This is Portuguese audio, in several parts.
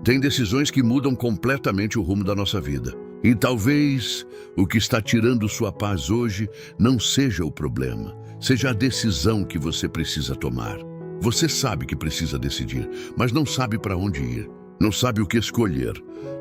Tem decisões que mudam completamente o rumo da nossa vida. E talvez o que está tirando sua paz hoje não seja o problema, seja a decisão que você precisa tomar. Você sabe que precisa decidir, mas não sabe para onde ir, não sabe o que escolher,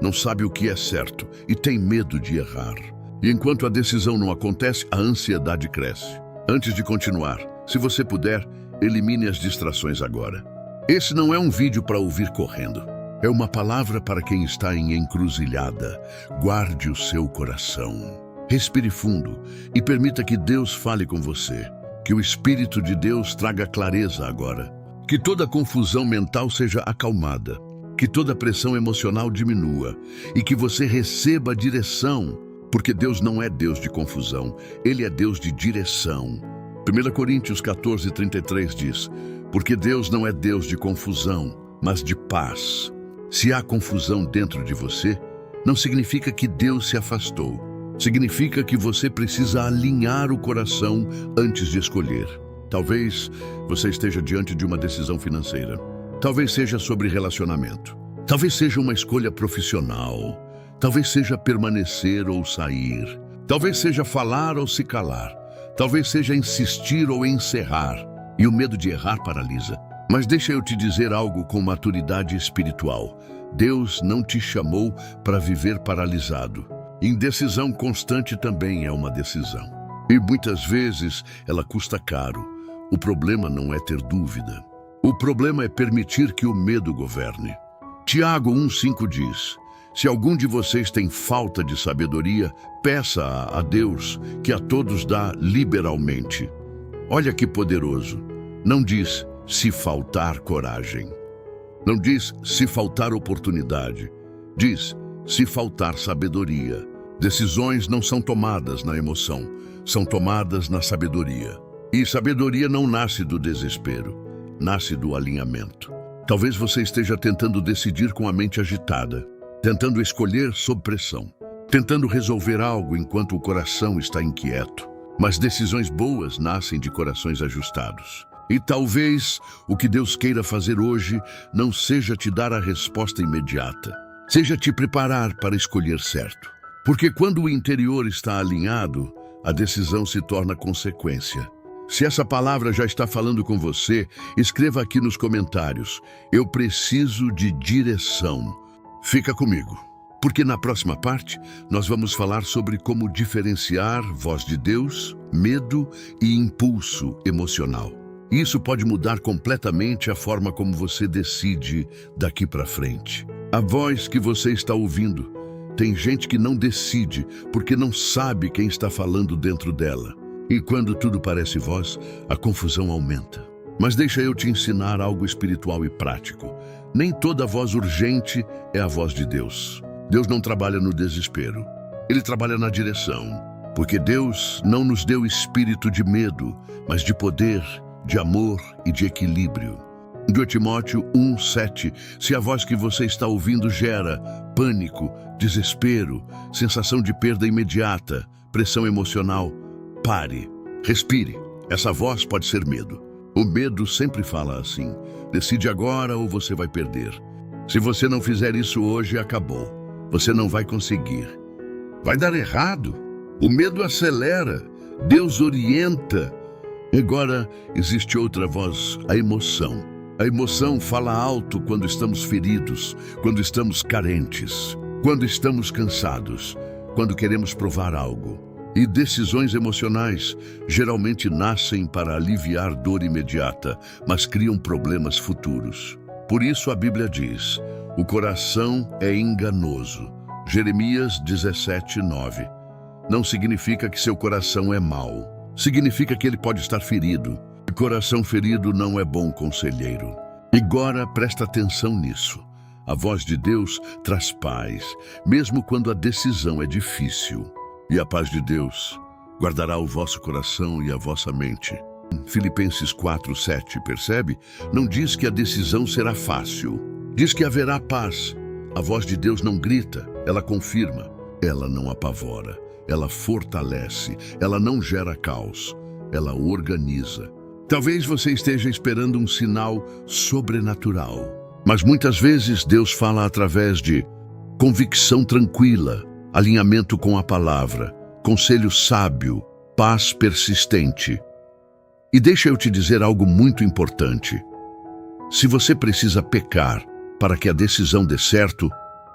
não sabe o que é certo e tem medo de errar. E enquanto a decisão não acontece, a ansiedade cresce. Antes de continuar, se você puder, elimine as distrações agora. Esse não é um vídeo para ouvir correndo. É uma palavra para quem está em encruzilhada. Guarde o seu coração. Respire fundo e permita que Deus fale com você. Que o Espírito de Deus traga clareza agora. Que toda confusão mental seja acalmada. Que toda pressão emocional diminua. E que você receba direção. Porque Deus não é Deus de confusão. Ele é Deus de direção. 1 Coríntios 14:33 diz: porque Deus não é Deus de confusão, mas de paz. Se há confusão dentro de você, não significa que Deus se afastou. Significa que você precisa alinhar o coração antes de escolher. Talvez você esteja diante de uma decisão financeira. Talvez seja sobre relacionamento. Talvez seja uma escolha profissional. Talvez seja permanecer ou sair. Talvez seja falar ou se calar. Talvez seja insistir ou encerrar. E o medo de errar paralisa. Mas deixa eu te dizer algo com maturidade espiritual. Deus não te chamou para viver paralisado. Indecisão constante também é uma decisão. E muitas vezes ela custa caro. O problema não é ter dúvida. O problema é permitir que o medo governe. Tiago 1:5 diz: se algum de vocês tem falta de sabedoria, peça a Deus, que a todos dá liberalmente. Olha que poderoso. Não diz se faltar coragem. Não diz se faltar oportunidade. Diz se faltar sabedoria. Decisões não são tomadas na emoção, são tomadas na sabedoria. E sabedoria não nasce do desespero, nasce do alinhamento. Talvez você esteja tentando decidir com a mente agitada, tentando escolher sob pressão, tentando resolver algo enquanto o coração está inquieto. Mas decisões boas nascem de corações ajustados. E talvez o que Deus queira fazer hoje não seja te dar a resposta imediata, seja te preparar para escolher certo. Porque quando o interior está alinhado, a decisão se torna consequência. Se essa palavra já está falando com você, escreva aqui nos comentários: eu preciso de direção. Fica comigo, porque na próxima parte nós vamos falar sobre como diferenciar voz de Deus, medo e impulso emocional. Isso pode mudar completamente a forma como você decide daqui para frente. A voz que você está ouvindo, tem gente que não decide porque não sabe quem está falando dentro dela. E quando tudo parece voz, a confusão aumenta. Mas deixa eu te ensinar algo espiritual e prático. Nem toda voz urgente é a voz de Deus. Deus não trabalha no desespero. Ele trabalha na direção. Porque Deus não nos deu espírito de medo, mas de poder, de amor e de equilíbrio. 2 Timóteo 1:7. Se a voz que você está ouvindo gera pânico, desespero, sensação de perda imediata, pressão emocional, pare, respire. Essa voz pode ser medo. O medo sempre fala assim: decide agora ou você vai perder. Se você não fizer isso hoje, acabou. Você não vai conseguir. Vai dar errado. O medo acelera. Deus orienta. Agora existe outra voz, a emoção. A emoção fala alto quando estamos feridos, quando estamos carentes, quando estamos cansados, quando queremos provar algo. E decisões emocionais geralmente nascem para aliviar dor imediata, mas criam problemas futuros. Por isso a Bíblia diz: o coração é enganoso. Jeremias 17:9. Não significa que seu coração é mau. Significa que ele pode estar ferido. E coração ferido não é bom conselheiro. E agora presta atenção nisso. A voz de Deus traz paz, mesmo quando a decisão é difícil. E a paz de Deus guardará o vosso coração e a vossa mente. Filipenses 4:7, percebe? Não diz que a decisão será fácil. Diz que haverá paz. A voz de Deus não grita, ela confirma. Ela não apavora. Ela fortalece, ela não gera caos, ela organiza. Talvez você esteja esperando um sinal sobrenatural. Mas muitas vezes Deus fala através de convicção tranquila, alinhamento com a palavra, conselho sábio, paz persistente. E deixa eu te dizer algo muito importante. Se você precisa pecar para que a decisão dê certo,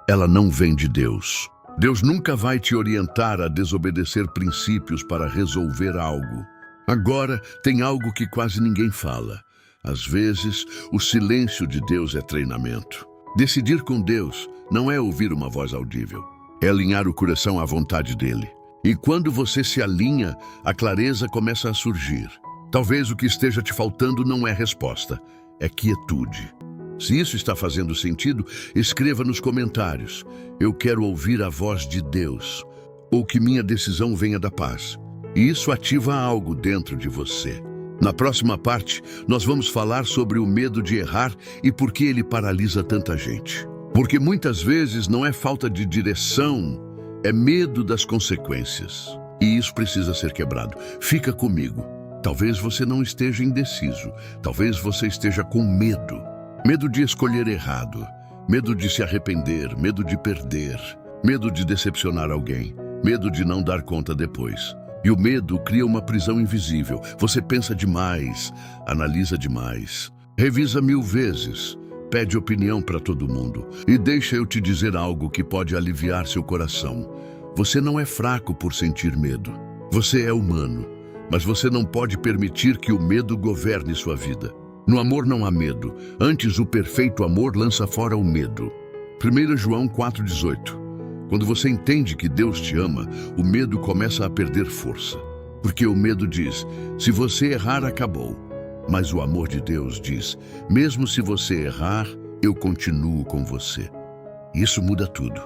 ela não vem de Deus. Deus nunca vai te orientar a desobedecer princípios para resolver algo. Agora, tem algo que quase ninguém fala. Às vezes, o silêncio de Deus é treinamento. Decidir com Deus não é ouvir uma voz audível, é alinhar o coração à vontade dele. E quando você se alinha, a clareza começa a surgir. Talvez o que esteja te faltando não é resposta, é quietude. Se isso está fazendo sentido, escreva nos comentários. Eu quero ouvir a voz de Deus, ou que minha decisão venha da paz. E isso ativa algo dentro de você. Na próxima parte, nós vamos falar sobre o medo de errar e por que ele paralisa tanta gente. Porque muitas vezes não é falta de direção, é medo das consequências. E isso precisa ser quebrado. Fica comigo. Talvez você não esteja indeciso, talvez você esteja com medo. Medo de escolher errado, medo de se arrepender, medo de perder, medo de decepcionar alguém, medo de não dar conta depois. E o medo cria uma prisão invisível. Você pensa demais, analisa demais, revisa 1000 vezes, pede opinião para todo mundo. E deixa eu te dizer algo que pode aliviar seu coração. Você não é fraco por sentir medo. Você é humano, mas você não pode permitir que o medo governe sua vida. No amor não há medo. Antes, o perfeito amor lança fora o medo. 1 João 4,18. Quando você entende que Deus te ama, o medo começa a perder força. Porque o medo diz, se você errar, acabou. Mas o amor de Deus diz, mesmo se você errar, eu continuo com você. Isso muda tudo.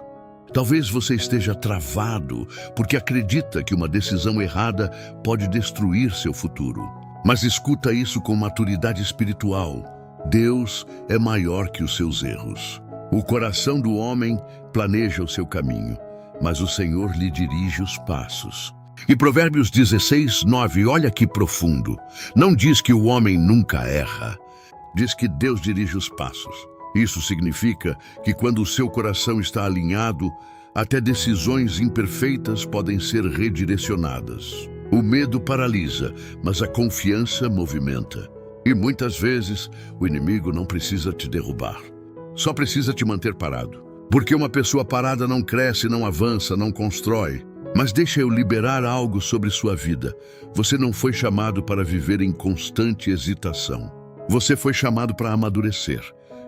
Talvez você esteja travado porque acredita que uma decisão errada pode destruir seu futuro. Mas escuta isso com maturidade espiritual. Deus é maior que os seus erros. O coração do homem planeja o seu caminho, mas o Senhor lhe dirige os passos. E Provérbios 16:9, olha que profundo. Não diz que o homem nunca erra. Diz que Deus dirige os passos. Isso significa que quando o seu coração está alinhado, até decisões imperfeitas podem ser redirecionadas. O medo paralisa, mas a confiança movimenta. E muitas vezes, o inimigo não precisa te derrubar. Só precisa te manter parado. Porque uma pessoa parada não cresce, não avança, não constrói. Mas deixa eu liberar algo sobre sua vida. Você não foi chamado para viver em constante hesitação. Você foi chamado para amadurecer.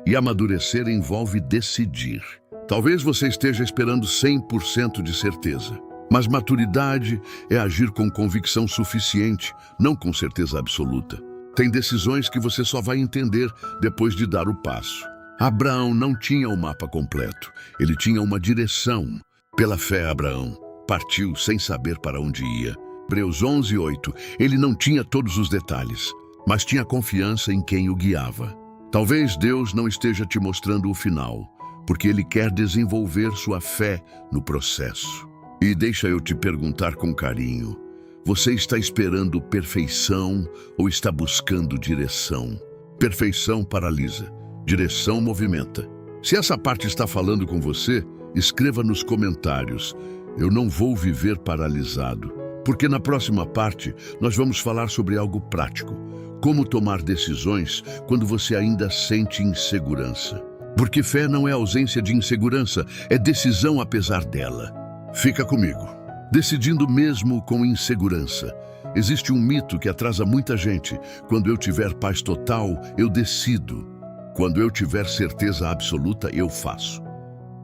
E amadurecer envolve decidir. Talvez você esteja esperando 100% de certeza. Mas maturidade é agir com convicção suficiente, não com certeza absoluta. Tem decisões que você só vai entender depois de dar o passo. Abraão não tinha o mapa completo, ele tinha uma direção. Pela fé, Abraão partiu sem saber para onde ia. Hebreus 11:8, ele não tinha todos os detalhes, mas tinha confiança em quem o guiava. Talvez Deus não esteja te mostrando o final, porque Ele quer desenvolver sua fé no processo. E deixa eu te perguntar com carinho, você está esperando perfeição ou está buscando direção? Perfeição paralisa, direção movimenta. Se essa parte está falando com você, escreva nos comentários, eu não vou viver paralisado. Porque na próxima parte, nós vamos falar sobre algo prático. Como tomar decisões quando você ainda sente insegurança. Porque fé não é ausência de insegurança, é decisão apesar dela. Fica comigo. Decidindo mesmo com insegurança. Existe um mito que atrasa muita gente. Quando eu tiver paz total, eu decido. Quando eu tiver certeza absoluta, eu faço.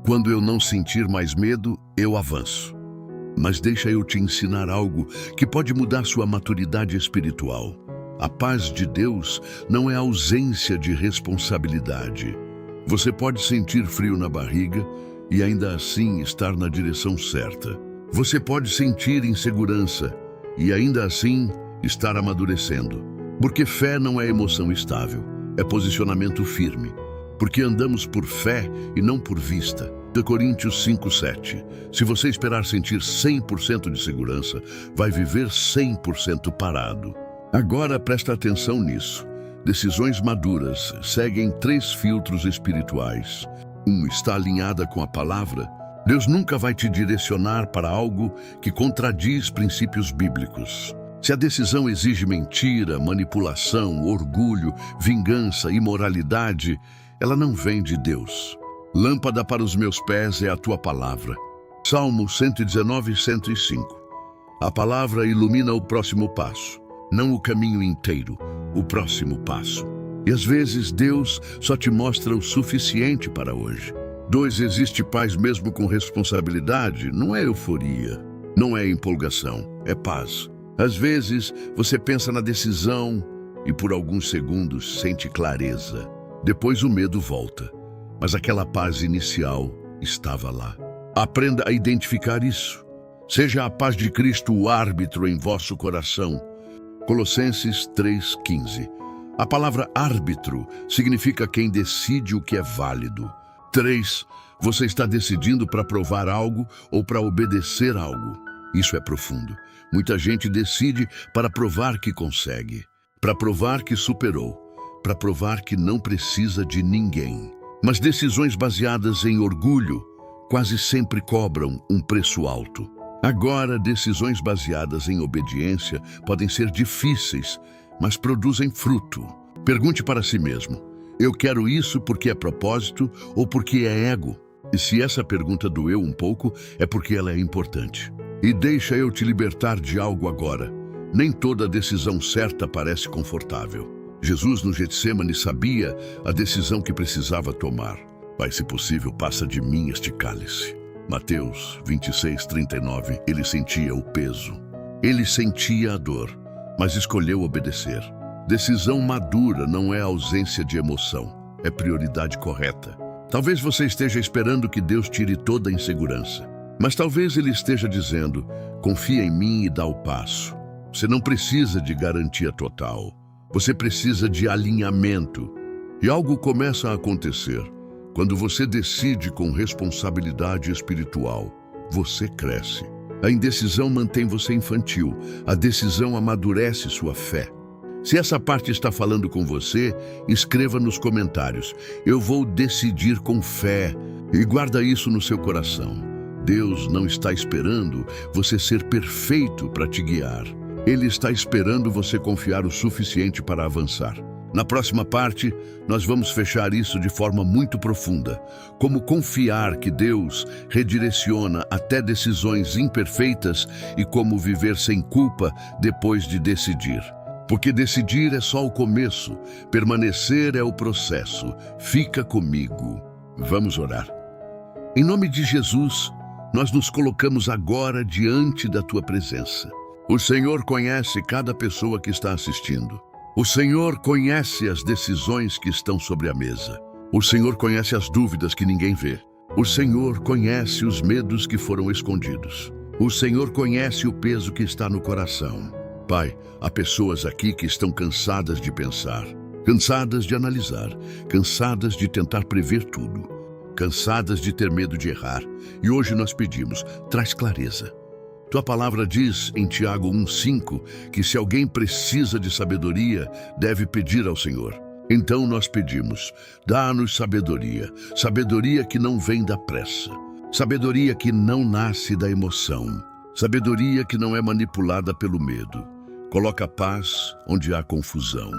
Quando eu não sentir mais medo, eu avanço. Mas deixa eu te ensinar algo que pode mudar sua maturidade espiritual. A paz de Deus não é ausência de responsabilidade. Você pode sentir frio na barriga e ainda assim estar na direção certa. Você pode sentir insegurança e ainda assim estar amadurecendo. Porque fé não é emoção estável, é posicionamento firme. Porque andamos por fé e não por vista. 2 Coríntios 5:7. Se você esperar sentir 100% de segurança, vai viver 100% parado. Agora presta atenção nisso. Decisões maduras seguem 3 filtros espirituais. Está alinhada com a palavra. Deus nunca vai te direcionar para algo que contradiz princípios bíblicos. Se a decisão exige mentira, manipulação, orgulho, vingança, imoralidade, ela não vem de Deus. Lâmpada para os meus pés é a tua palavra. Salmo 119, 105. A palavra ilumina o próximo passo, não o caminho inteiro, o próximo passo. E às vezes Deus só te mostra o suficiente para hoje. 2. Existe paz mesmo com responsabilidade. Não é euforia, não é empolgação, é paz. Às vezes você pensa na decisão e por alguns segundos sente clareza. Depois o medo volta, mas aquela paz inicial estava lá. Aprenda a identificar isso. Seja a paz de Cristo o árbitro em vosso coração. Colossenses 3,15. A palavra árbitro significa quem decide o que é válido. 3. Você está decidindo para provar algo ou para obedecer algo. Isso é profundo. Muita gente decide para provar que consegue, para provar que superou, para provar que não precisa de ninguém. Mas decisões baseadas em orgulho quase sempre cobram um preço alto. Agora, decisões baseadas em obediência podem ser difíceis, mas produzem fruto. Pergunte para si mesmo: eu quero isso porque é propósito ou porque é ego? E se essa pergunta doeu um pouco, é porque ela é importante. E deixa eu te libertar de algo agora. Nem toda decisão certa parece confortável. Jesus no Getsêmani sabia a decisão que precisava tomar. Pai, se possível, passa de mim este cálice. Mateus 26:39. Ele sentia o peso. Ele sentia a dor, mas escolheu obedecer. Decisão madura não é ausência de emoção, é prioridade correta. Talvez você esteja esperando que Deus tire toda a insegurança. Mas talvez Ele esteja dizendo: confia em mim e dá o passo. Você não precisa de garantia total. Você precisa de alinhamento. E algo começa a acontecer. Quando você decide com responsabilidade espiritual, você cresce. A indecisão mantém você infantil. A decisão amadurece sua fé. Se essa parte está falando com você, escreva nos comentários: eu vou decidir com fé. E guarda isso no seu coração. Deus não está esperando você ser perfeito para te guiar. Ele está esperando você confiar o suficiente para avançar. Na próxima parte, nós vamos fechar isso de forma muito profunda. Como confiar que Deus redireciona até decisões imperfeitas e como viver sem culpa depois de decidir. Porque decidir é só o começo, permanecer é o processo. Fica comigo. Vamos orar. Em nome de Jesus, nós nos colocamos agora diante da Tua presença. O Senhor conhece cada pessoa que está assistindo. O Senhor conhece as decisões que estão sobre a mesa. O Senhor conhece as dúvidas que ninguém vê. O Senhor conhece os medos que foram escondidos. O Senhor conhece o peso que está no coração. Pai, há pessoas aqui que estão cansadas de pensar, cansadas de analisar, cansadas de tentar prever tudo, cansadas de ter medo de errar. E hoje nós pedimos: traz clareza. Tua palavra diz em Tiago 1,5 que se alguém precisa de sabedoria, deve pedir ao Senhor. Então nós pedimos: dá-nos sabedoria, sabedoria que não vem da pressa, sabedoria que não nasce da emoção, sabedoria que não é manipulada pelo medo. Coloca paz onde há confusão.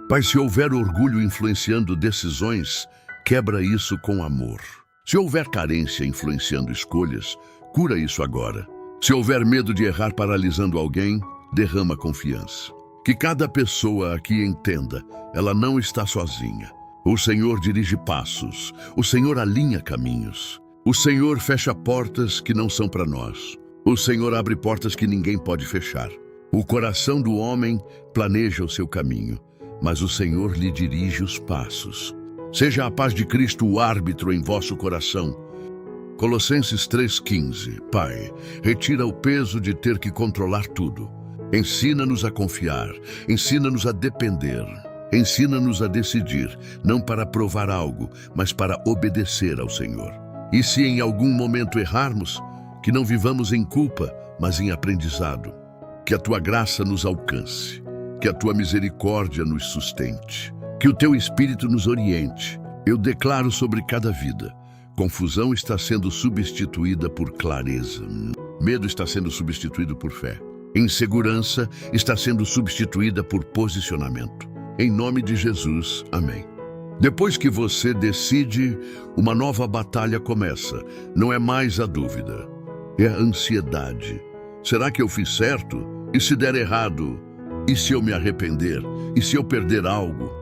Pai, se houver orgulho influenciando decisões, quebra isso com amor. Se houver carência influenciando escolhas, cura isso agora. Se houver medo de errar paralisando alguém, derrama confiança. Que cada pessoa aqui entenda, ela não está sozinha. O Senhor dirige passos, o Senhor alinha caminhos. O Senhor fecha portas que não são para nós. O Senhor abre portas que ninguém pode fechar. O coração do homem planeja o seu caminho, mas o Senhor lhe dirige os passos. Seja a paz de Cristo o árbitro em vosso coração. Colossenses 3,15. Pai, retira o peso de ter que controlar tudo. Ensina-nos a confiar, ensina-nos a depender, ensina-nos a decidir, não para provar algo, mas para obedecer ao Senhor. E se em algum momento errarmos, que não vivamos em culpa, mas em aprendizado. Que a Tua graça nos alcance, que a Tua misericórdia nos sustente. Que o teu Espírito nos oriente. Eu declaro sobre cada vida. Confusão está sendo substituída por clareza. Medo está sendo substituído por fé. Insegurança está sendo substituída por posicionamento. Em nome de Jesus, amém. Depois que você decide, uma nova batalha começa. Não é mais a dúvida, é a ansiedade. Será que eu fiz certo? E se der errado? E se eu me arrepender? E se eu perder algo?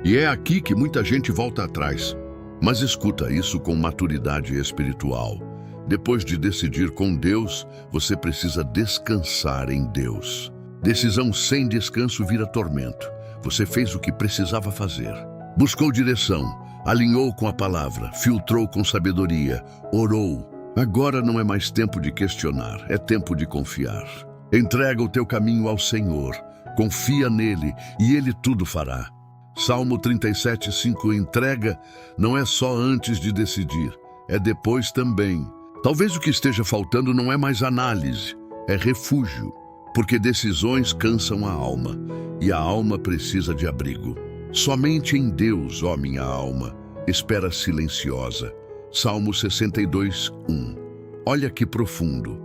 E é aqui que muita gente volta atrás. Mas escuta isso com maturidade espiritual. Depois de decidir com Deus, você precisa descansar em Deus. Decisão sem descanso vira tormento. Você fez o que precisava fazer. Buscou direção, alinhou com a palavra, filtrou com sabedoria, orou. Agora não é mais tempo de questionar, é tempo de confiar. Entrega o teu caminho ao Senhor, confia nele e ele tudo fará. Salmo 37:5, entrega não é só antes de decidir, é depois também. Talvez o que esteja faltando não é mais análise, é refúgio, porque decisões cansam a alma, e a alma precisa de abrigo. Somente em Deus, ó minha alma, espera silenciosa. Salmo 62:1. Olha que profundo.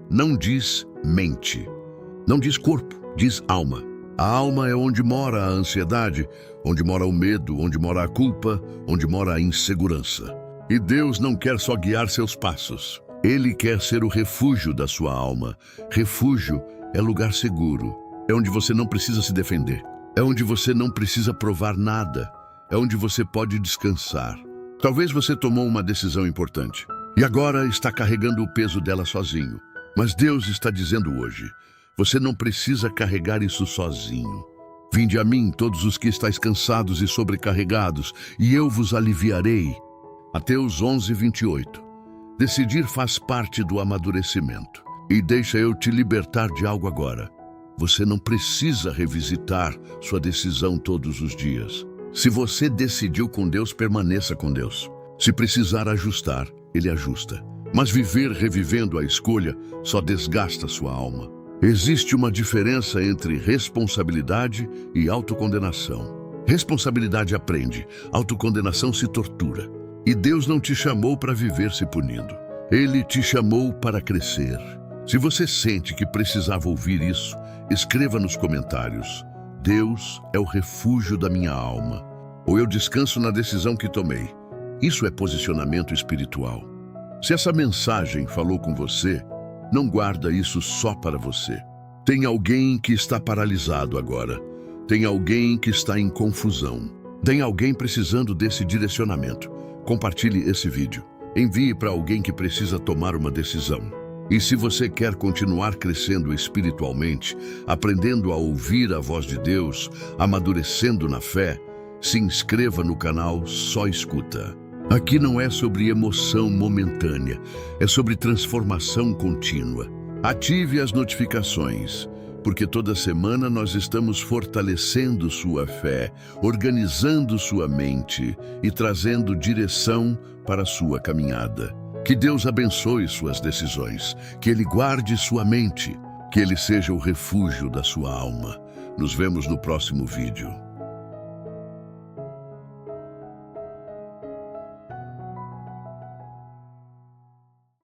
Não diz mente, não diz corpo, diz alma. A alma é onde mora a ansiedade, onde mora o medo, onde mora a culpa, onde mora a insegurança. E Deus não quer só guiar seus passos. Ele quer ser o refúgio da sua alma. Refúgio é lugar seguro. É onde você não precisa se defender. É onde você não precisa provar nada. É onde você pode descansar. Talvez você tomou uma decisão importante e agora está carregando o peso dela sozinho. Mas Deus está dizendo hoje, você não precisa carregar isso sozinho. Vinde a mim, todos os que estáis cansados e sobrecarregados, e eu vos aliviarei. Mateus 11:28. Decidir faz parte do amadurecimento. E deixa eu te libertar de algo agora. Você não precisa revisitar sua decisão todos os dias. Se você decidiu com Deus, permaneça com Deus. Se precisar ajustar, Ele ajusta. Mas viver revivendo a escolha só desgasta sua alma. Existe uma diferença entre responsabilidade e autocondenação. Responsabilidade aprende, autocondenação se tortura. E Deus não te chamou para viver se punindo. Ele te chamou para crescer. Se você sente que precisava ouvir isso, escreva nos comentários. Deus é o refúgio da minha alma. Ou eu descanso na decisão que tomei. Isso é posicionamento espiritual. Se essa mensagem falou com você, não guarda isso só para você. Tem alguém que está paralisado agora. Tem alguém que está em confusão. Tem alguém precisando desse direcionamento. Compartilhe esse vídeo. Envie para alguém que precisa tomar uma decisão. E se você quer continuar crescendo espiritualmente, aprendendo a ouvir a voz de Deus, amadurecendo na fé, se inscreva no canal Só Escuta. Aqui não é sobre emoção momentânea, é sobre transformação contínua. Ative as notificações, porque toda semana nós estamos fortalecendo sua fé, organizando sua mente e trazendo direção para a sua caminhada. Que Deus abençoe suas decisões, que Ele guarde sua mente, que Ele seja o refúgio da sua alma. Nos vemos no próximo vídeo.